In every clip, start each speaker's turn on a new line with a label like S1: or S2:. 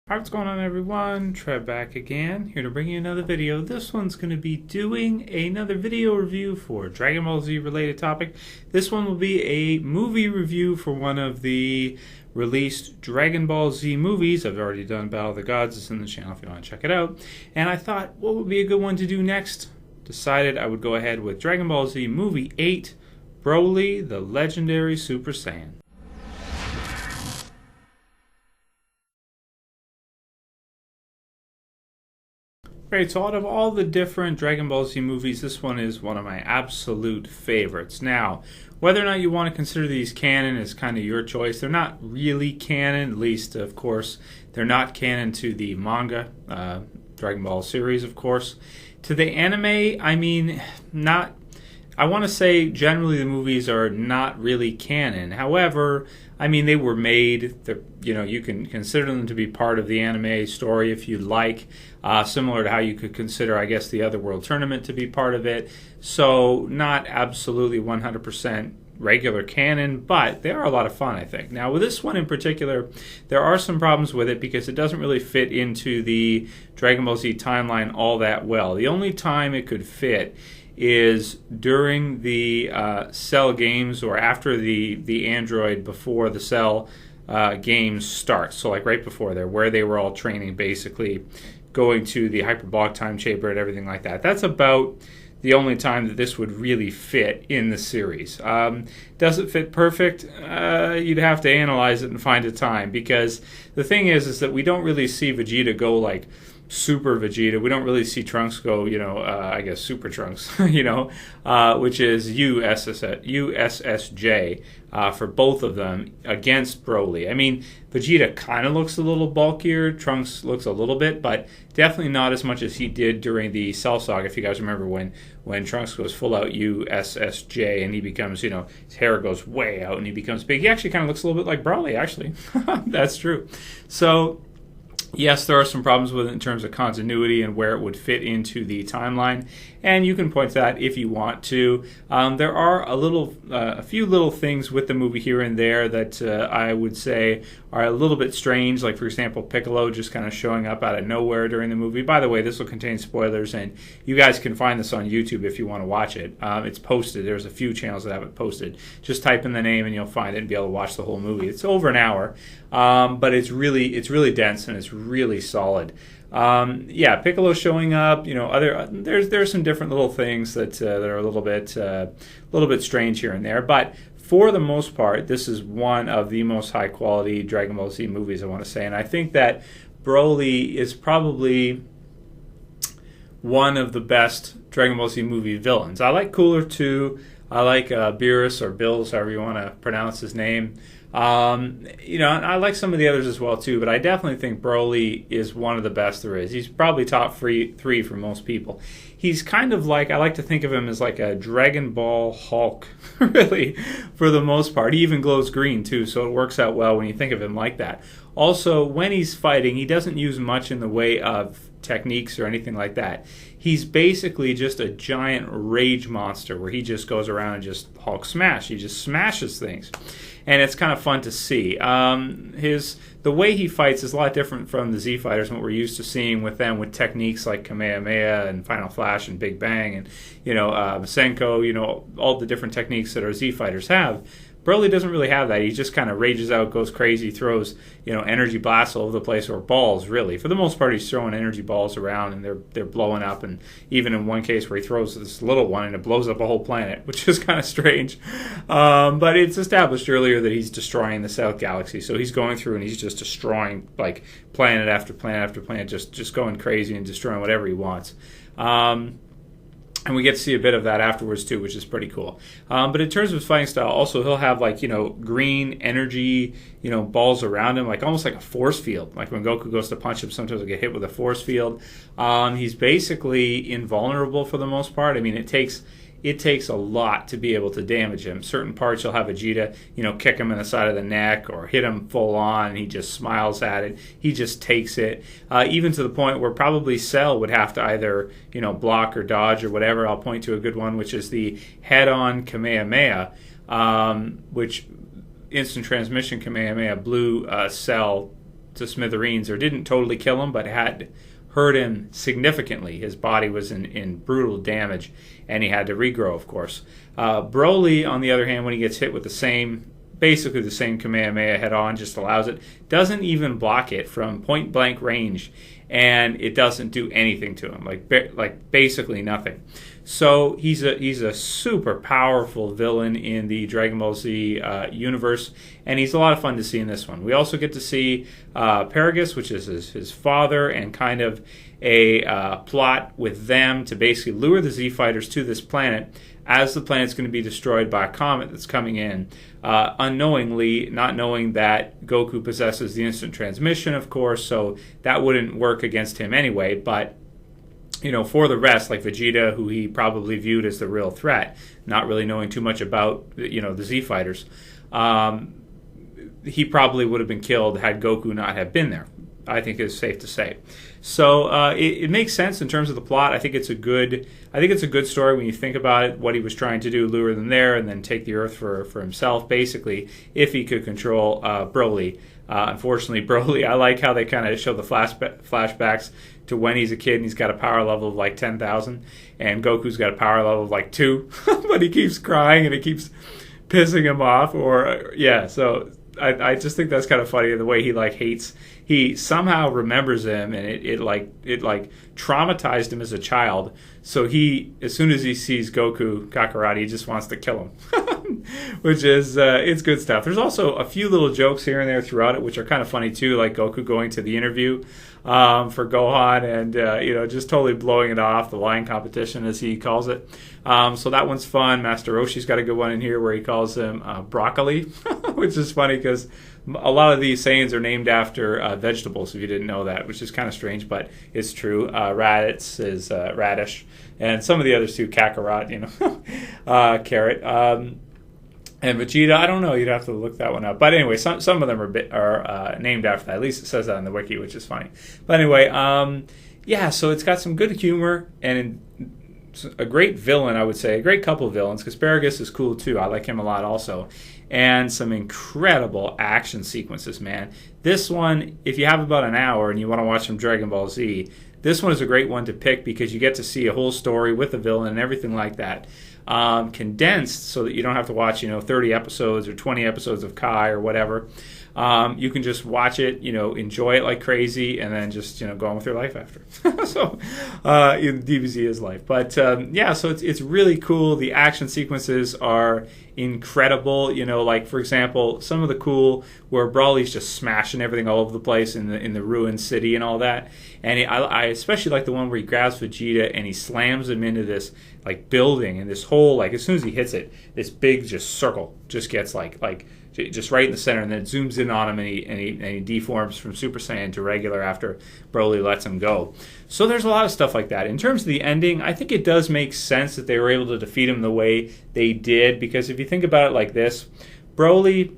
S1: Alright, what's going on everyone? Trev back again, here to bring you another video. This one's going to be doing another video review for Dragon Ball Z related topic. This one will be a movie review for one of the released Dragon Ball Z movies. I've already done Battle of the Gods, it's in the channel if you want to check it out. And I thought, what would be a good one to do next? Decided I would go ahead with Dragon Ball Z Movie 8, Broly, the Legendary Super Saiyan. Great, so out of all the different Dragon Ball Z movies, this one is one of my absolute favorites. Now, whether or not you want to consider these canon is kind of your choice. They're not really canon, at least, of course, they're not canon to the manga, Dragon Ball series, of course. To the anime, I mean, not... I want to say generally the movies are not really canon. However, I mean, they were made, you can consider them to be part of the anime story if you like, similar to how you could consider, I guess, the Otherworld Tournament to be part of it. So not absolutely 100% regular canon, but they are a lot of fun, I think. Now, with this one in particular, there are some problems with it because it doesn't really fit into the Dragon Ball Z timeline all that well. The only time it could fit is during the Cell games or after the Android before the Cell games start. So like right before there, where they were all training, basically going to the hyperbolic time chamber and everything like that. That's about the only time that this would really fit in the series. Does it fit perfect? You'd have to analyze it and find a time, because the thing is that we don't really see Vegeta go like Super Vegeta. We don't really see Trunks go, I guess Super Trunks, which is USSJ for both of them against Broly. I mean, Vegeta kind of looks a little bulkier, Trunks looks a little bit, but definitely not as much as he did during the Cell Saga. If you guys remember when Trunks goes full out USSJ and he becomes, his hair goes way out and he becomes big. He actually kind of looks a little bit like Broly, actually. That's true. So yes, there are some problems with it in terms of continuity and where it would fit into the timeline, and you can point to that if you want to. There are a few little things with the movie here and there that I would say are a little bit strange, like for example Piccolo just kind of showing up out of nowhere during the movie. By the way, this will contain spoilers, and you guys can find this on YouTube if you want to watch it. It's posted. There's a few channels that have it posted. Just type in the name and you'll find it and be able to watch the whole movie. It's over an hour, but it's really dense and it's really solid. Piccolo showing up. There's some different little things that are a little bit strange here and there, but for the most part, this is one of the most high quality Dragon Ball Z movies, I want to say, and I think that Broly is probably one of the best Dragon Ball Z movie villains. I like Cooler too. I like Beerus or Bills, however you want to pronounce his name. I like some of the others as well too, but I definitely think Broly is one of the best there is. He's probably top three for most people. He's kind of like, I like to think of him as like a Dragon Ball Hulk, really, for the most part. He even glows green too, so it works out well when you think of him like that. Also, when he's fighting, he doesn't use much in the way of techniques or anything like that. He's basically just a giant rage monster where he just goes around and just Hulk smash. He just smashes things. And it's kind of fun to see. The way he fights is a lot different from the Z Fighters and what we're used to seeing with them, with techniques like Kamehameha and Final Flash and Big Bang and Senko, all the different techniques that our Z Fighters have. Broly doesn't really have that. He just kind of rages out, goes crazy, throws energy blasts all over the place, or balls, really. For the most part, he's throwing energy balls around, and they're blowing up. And even in one case where he throws this little one, and it blows up a whole planet, which is kind of strange. But it's established earlier that he's destroying the South Galaxy, so he's going through and he's just destroying like planet after planet after planet, just going crazy and destroying whatever he wants. And we get to see a bit of that afterwards too, which is pretty cool. But in terms of his fighting style, also he'll have like green energy, balls around him, like almost like a force field. Like when Goku goes to punch him, sometimes he'll get hit with a force field. He's basically invulnerable for the most part. I mean, it takes a lot to be able to damage him. Certain parts you'll have Vegeta, kick him in the side of the neck or hit him full on, and he just smiles at it. He just takes it, even to the point where probably Cell would have to either, block or dodge or whatever. I'll point to a good one, which is the head-on Kamehameha, which instant transmission Kamehameha blew Cell to smithereens, or didn't totally kill him, but had hurt him significantly. His body was in brutal damage, and he had to regrow, of course. Broly, on the other hand, when he gets hit with basically the same Kamehameha head-on, just allows it, doesn't even block it from point-blank range, and it doesn't do anything to him, like basically nothing. So he's a super powerful villain in the Dragon Ball Z universe, and he's a lot of fun to see in this one. We also get to see Paragus, which is his father, and kind of a plot with them to basically lure the Z Fighters to this planet, as the planet's going to be destroyed by a comet that's coming in, unknowingly, not knowing that Goku possesses the instant transmission, of course, so that wouldn't work against him anyway, but for the rest, like Vegeta, who he probably viewed as the real threat, not really knowing too much about, the Z Fighters, he probably would have been killed had Goku not have been there. I think it's safe to say. So it makes sense in terms of the plot. I think it's a good story when you think about it. What he was trying to do, lure them there, and then take the Earth for himself, basically, if he could control Broly. Unfortunately, Broly, I like how they kind of show the flashbacks to when he's a kid and he's got a power level of like 10,000, and Goku's got a power level of like 2, but he keeps crying and it keeps pissing him off. So I just think that's kind of funny, the way he somehow remembers him, and it traumatized him as a child. So as soon as he sees Goku Kakarot, he just wants to kill him, which is it's good stuff. There's also a few little jokes here and there throughout it, which are kind of funny too, like Goku going to the interview for Gohan, and just totally blowing it off, the line competition as he calls it. So that one's fun. Master Roshi's got a good one in here where he calls him broccoli, which is funny because a lot of these Saiyans are named after vegetables, if you didn't know that, which is kind of strange, but it's true. Raditz is radish, and some of the others too, Kakarot, carrot. And Vegeta, I don't know, you'd have to look that one up. But anyway, some of them are named after that. At least it says that on the wiki, which is funny. But anyway, so it's got some good humor and a great villain, I would say. A great couple of villains, because Paragus is cool too. I like him a lot also. And some incredible action sequences, man. This one, if you have about an hour and you want to watch some Dragon Ball Z, this one is a great one to pick because you get to see a whole story with the villain and everything like that. Condensed so that you don't have to watch 30 episodes or 20 episodes of Kai or whatever. You can just watch it, enjoy it like crazy, and then just go on with your life after. So DBZ is life. But so it's really cool. The action sequences are incredible. Like for example, some of the cool where Broly's just smashing everything all over the place in the ruined city and all that. And I especially like the one where he grabs Vegeta and he slams him into this like building, and this whole as soon as he hits it, this big just circle just gets just right in the center, and then it zooms in on him, and he deforms from Super Saiyan to regular after Broly lets him go. So there's a lot of stuff like that. In terms of the ending, I think it does make sense that they were able to defeat him the way they did, because if you think about it like this, Broly,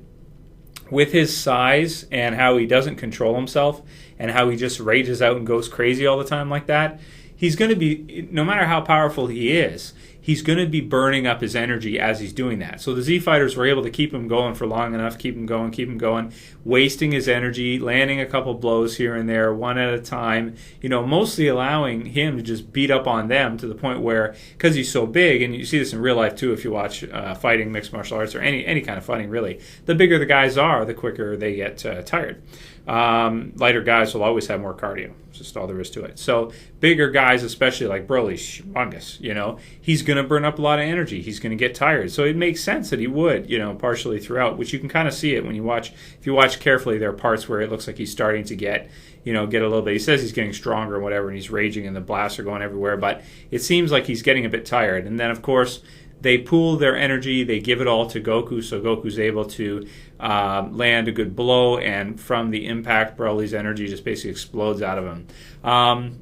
S1: with his size and how he doesn't control himself and how he just rages out and goes crazy all the time like that, he's going to be, no matter how powerful he is, he's going to be burning up his energy as he's doing that. So the Z Fighters were able to keep him going for long enough, keep him going, wasting his energy, landing a couple blows here and there, one at a time, mostly allowing him to just beat up on them to the point where, because he's so big, and you see this in real life too if you watch fighting, mixed martial arts, or any kind of fighting really, the bigger the guys are, the quicker they get tired. Lighter guys will always have more cardio. It's just all there is to it. So bigger guys, especially like Broly's humongous, he's going to burn up a lot of energy. He's going to get tired. So it makes sense that he would, partially throughout, which you can kind of see it when you watch. If you watch carefully, there are parts where it looks like he's starting to get a little bit. He says he's getting stronger and whatever, and he's raging and the blasts are going everywhere, but it seems like he's getting a bit tired. And then, of course, they pool their energy, they give it all to Goku, so Goku's able to land a good blow, and from the impact, Broly's energy just basically explodes out of him.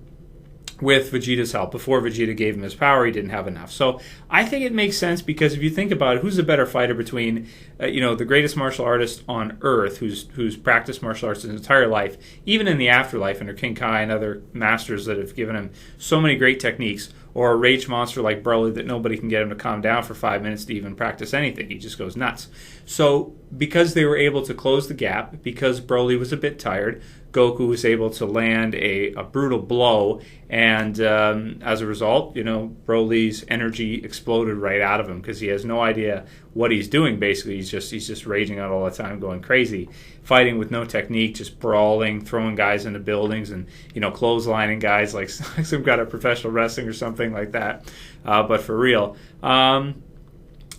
S1: With Vegeta's help. Before Vegeta gave him his power, he didn't have enough. So I think it makes sense, because if you think about it, who's a better fighter between the greatest martial artist on Earth, who's practiced martial arts his entire life, even in the afterlife under King Kai and other masters that have given him so many great techniques, or a rage monster like Broly that nobody can get him to calm down for 5 minutes to even practice anything. He just goes nuts. So because they were able to close the gap, because Broly was a bit tired, Goku was able to land a brutal blow, and as a result, Broly's energy exploded right out of him because he has no idea what he's doing. Basically, he's just raging out all the time, going crazy, fighting with no technique, just brawling, throwing guys into buildings, and clotheslining guys like some kind of professional wrestling or something like that. But for real.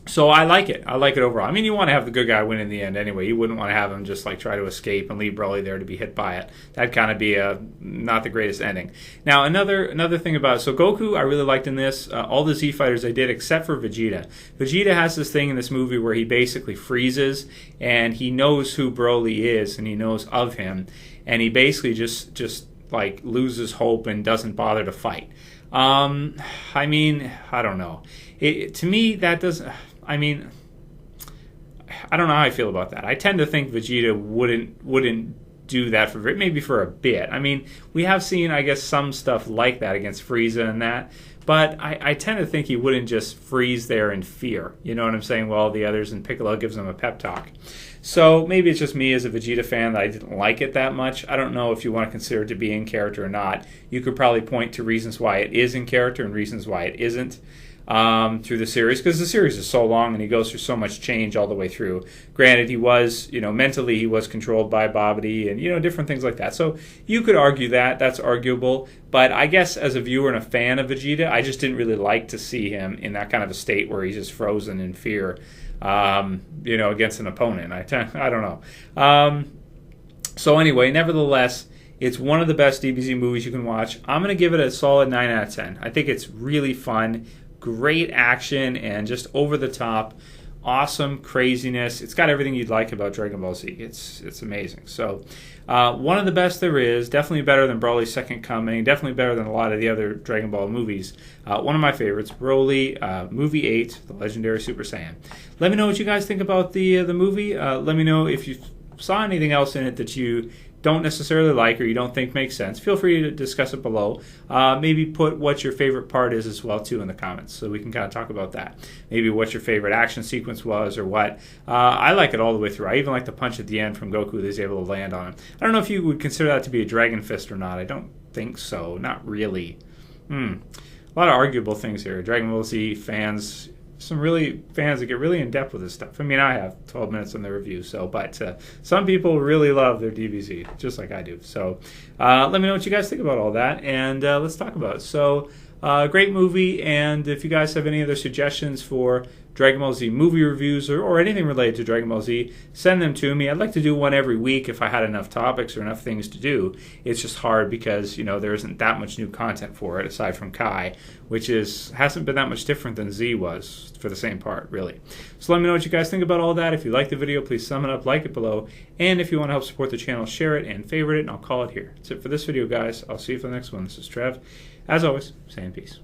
S1: So I like it. I like it overall. I mean, you want to have the good guy win in the end anyway. You wouldn't want to have him just try to escape and leave Broly there to be hit by it. That'd kind of be not the greatest ending. Now, another thing about it. So Goku, I really liked in this. All the Z fighters I did, except for Vegeta. Vegeta has this thing in this movie where he basically freezes, and he knows who Broly is, and he knows of him, and he basically just loses hope and doesn't bother to fight. I mean, I don't know. To me, that doesn't. I mean, I don't know how I feel about that. I tend to think Vegeta wouldn't do that maybe for a bit. I mean, we have seen, I guess, some stuff like that against Frieza and that, but I tend to think he wouldn't just freeze there in fear. You know what I'm saying? While the others, and Piccolo gives him a pep talk. So maybe it's just me as a Vegeta fan that I didn't like it that much. I don't know if you want to consider it to be in character or not. You could probably point to reasons why it is in character and reasons why it isn't. Through the series, because the series is so long and he goes through so much change all the way through. Granted, he was, mentally he was controlled by Babidi and, different things like that. So you could argue that's arguable. But I guess as a viewer and a fan of Vegeta, I just didn't really like to see him in that kind of a state where he's just frozen in fear, against an opponent. I don't know. So anyway, nevertheless, it's one of the best DBZ movies you can watch. I'm going to give it a solid 9 out of 10. I think it's really fun. Great action and just over the top, awesome craziness. It's got everything you'd like about Dragon Ball Z. It's amazing. So one of the best there is. Definitely better than Broly's Second Coming. Definitely better than a lot of the other Dragon Ball movies. One of my favorites, Broly, movie 8, the Legendary Super Saiyan. Let me know what you guys think about the movie. Let me know if you saw anything else in it that you don't necessarily like or you don't think makes sense. Feel free to discuss it below. Maybe put what your favorite part is as well too in the comments, so we can kind of talk about that. Maybe what your favorite action sequence was or what. I like it all the way through. I even like the punch at the end from Goku that he's able to land on him. I don't know if you would consider that to be a Dragon Fist or not. I don't think so. Not really. A lot of arguable things here. Dragon Ball Z fans, some really fans that get really in depth with this stuff. I mean, I have 12 minutes on the review, but some people really love their DBZ, just like I do. So let me know what you guys think about all that, and let's talk about it. So great movie, and if you guys have any other suggestions for Dragon Ball Z movie reviews or anything related to Dragon Ball Z, send them to me. I'd like to do one every week if I had enough topics or enough things to do. It's just hard because, there isn't that much new content for it aside from Kai, which hasn't been that much different than Z was for the same part, really. So let me know what you guys think about all that. If you like the video, please thumb it up, like it below. And if you want to help support the channel, share it and favorite it, and I'll call it here. That's it for this video, guys. I'll see you for the next one. This is Trev. As always, saying peace.